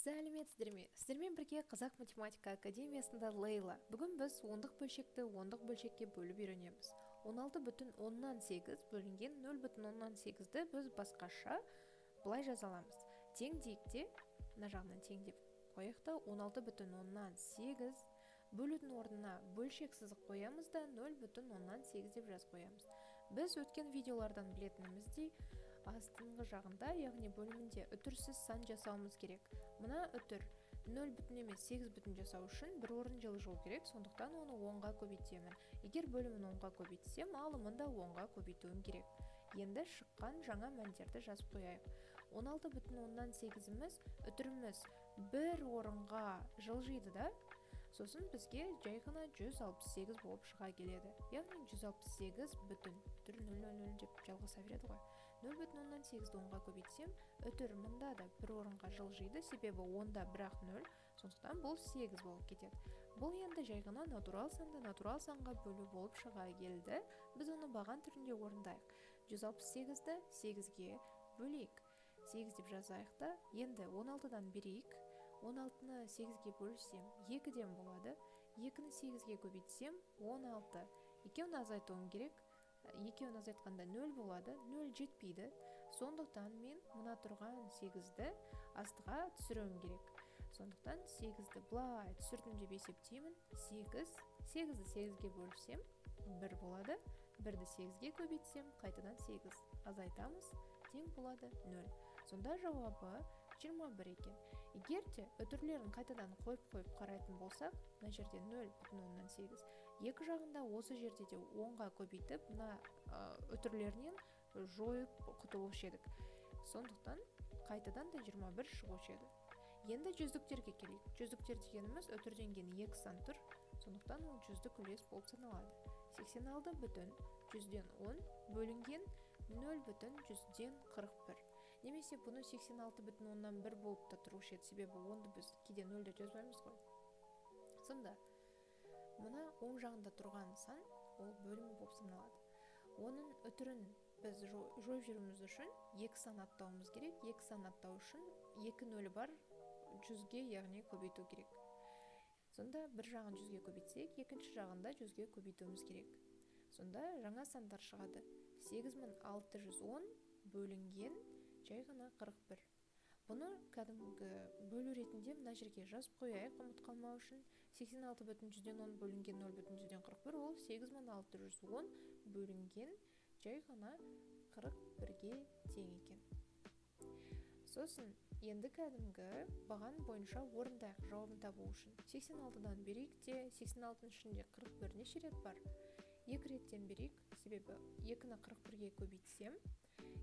сәлеметсіздер ме? Сіздермен бірге Қазақ математика академиясында Лейла. Бүгін біз ондық бөлшекті ондық бөлшекке бөліп үйренеміз. 16,8 бөлінген 0,8-ді біз басқаша былай жаза аламыз. Тең дейік те, мына жағынан тең деп қояқта 16,8 бөлудің орнына бөлшек сызық қоямыз да 0,8 деп жазып қоямыз. Біз өткен видеолардан білетініміздей, астыңғы жағында, яғни бөлімінде үтірсіз сан жасауымыз керек. Мына үтір 0,8 жасау үшін бір орын жылжу керек, сондықтан оны 10-ға көбейтемін. Егер бөлімін 10-ға көбейтсем, алымын да 10-ға көбейтуім керек. Енді шыққан жаңа мәндерді жазып қояйық. 16,8-іміз үтіріміз бір орынға жылжиды да, сосын бізге жай ғана 168 болып шыға келеді. Яғни 168 бүтін, үтір 0,00 деп жалғаса береді ғой. 0,8-ді 10-ға көбейтсем, үтір мұнда да бір орынға жылжиды, себебі онда бірақ 0, сондықтан бұл 8 болып кетеді. Бұл енді жай ғана натурал санды натурал санға бөлу болып шыға келді. Біз оны баған түрінде орындайық. 168-ді 8-ге бөлейік. 8 деп жазайық та, енді 16-дан берейік. 16-ны 8-ге бөлсем 2-ден болады. 2-ні 8-ге көбейтсем 16. Екеуін азайтуым керек. Екеуін азайтқанда 0 болады. 0 жетпейді. Сондықтан мен мұна тұрған 8-ді астыға түсіруім керек. Сондықтан 8-ді былай түсірдім деп есептеймін. 8-ді 8-ге бөлсем 1 болады. 1-ді 8-ге көбейтсем қайтадан 8 азайтамыз. Тең болады 0. Сонда жауабы 21 екен. Егер де үтірлерін қайтадан қойып қарайтын болсақ, мына жерде 0,8. Екі жағында осы жерде де 10-ға көбейтіп, мына үтірлерінен жойып құтылушы едік. Сондықтан қайтадан да 21 шығушы еді. Енді жүздіктерге келейік. Жүздіктер дегеніміз үтірден кейін 2 сан тұр, сондықтан ол жүздік үлес болып саналады. 86 бүтін 100-ден 10 бөлінген 0 бүтін 100-ден 41. Немесе бұны 86 бүтін 10-нан 1 болып та тұрушы еді, себебі 10-ды біз кейде 0-ді жазбаймыз ғой. Сонда, мұна оң жағында тұрған сан, ол бөлімі болып саналады. Оның үтірін біз жойып жүруіміз үшін 2 сан аттауымыз керек. 2 сан аттау үшін 2 0 бар 100-ге, яғни көбейту керек. Сонда бір жағын 100-ге көбейтсек, екінші жағында 100-ге көбейтуіміз керек. Сонда жаңа сандар шығады. 8610 бөлінген жай ғана 41. Бұны кәдімгі бөлу ретінде мына жерге жазып қояйық, ұмыт қалмау үшін. 86 бүтін 100-ден 10 бөлінген 0 бүтін 100-ден 41, ол 8610 бөлінген жай ғана 41-ге тең екен. Сосын енді кәдімгі баған бойынша орындайық жауабын табу үшін. 86-дан берейік те, 86-ның ішінде 41 неше рет бар? 2 реттен берейік, себебі 2-ні 41-ге көбейтсем,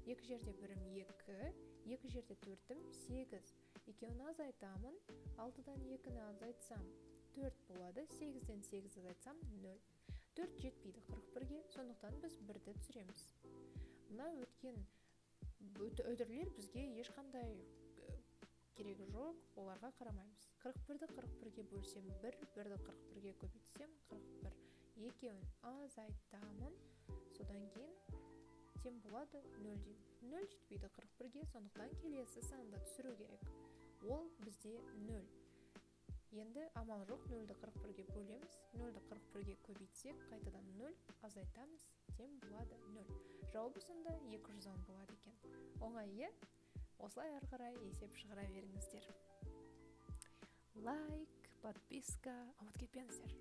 2 жерде 1-ім 2, 2 жерде 4-ім 8. Екеуін азайтамын, 6-дан 2-ні азайтсам 4 болады, 8-ден 8 азайтсам 0. 4 жетпейді 41-ге, сондықтан біз 1-ді түсіреміз. Мұна өткен үтірлер бізге ешқандай керегі жоқ, оларға қарамаймыз. 41-ді 41-ге бөлсем 1, 1-ді 41-ге көбейтсем 41. Екеуін азайтамын, содан кейін тең болады 0 деймін. 0 жетпейді 41-ге, сондықтан келесі санды түсіру керек. Ол бізде 0. Енді амал жоқ, 0-ді 41-ге бөлеміз. 0-ді 41-ге көбейтсек, қайтадан 0 азайтамыз, тең болады 0. Жауабы сонда 210 болады екен. Оңайы, осылай ары қарай есеп шығара беріңіздер. Лайк, подписка, ұмытып кетпеңіздер.